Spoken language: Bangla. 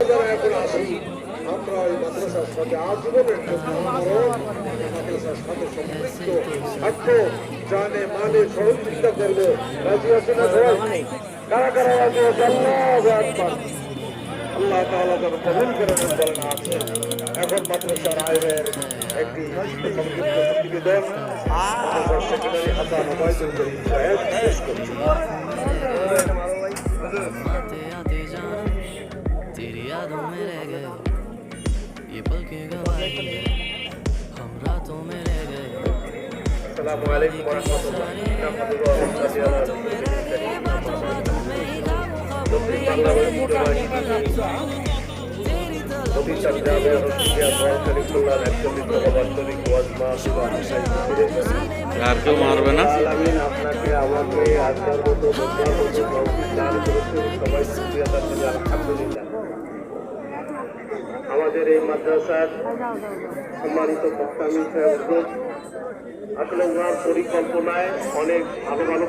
যারা এখন আছি আমরা ওই মাদ্রাসার সাথে আজীবনের জন্য মাদ্রাসার সাথে সম্পৃক্ত থাকবো, জানে মালে সহযোগিতা করবো। রাজি আছে না সবাই? কারা কারা রাজি আছে? আল্লাহু আকবার। আল্লাহ তাআলা যেন কবুল করে নেন বলেন আছে। এখন মাদ্রাসার আইনের একটি সংক্ষিপ্ত প্রতিবেদন মাদ্রাসার সেক্রেটারি হাসান ওবায়দুল করিম সাহেব পেশ করছেন। तेरी यादों में रह गए ये पल के गवाही है हम रातों में रह गए। अस्सलामु अलैकुम व रहमतुल्लाह। আর কেউ মারবে না। আপনাকে আমাকে আজকের মতো আলহামদুলিল্লাহ। আমাদের এই মাদ্রাসার সম্মানিত বক্তা আসলে ওনার পরিকল্পনায় অনেক ভালো ভালো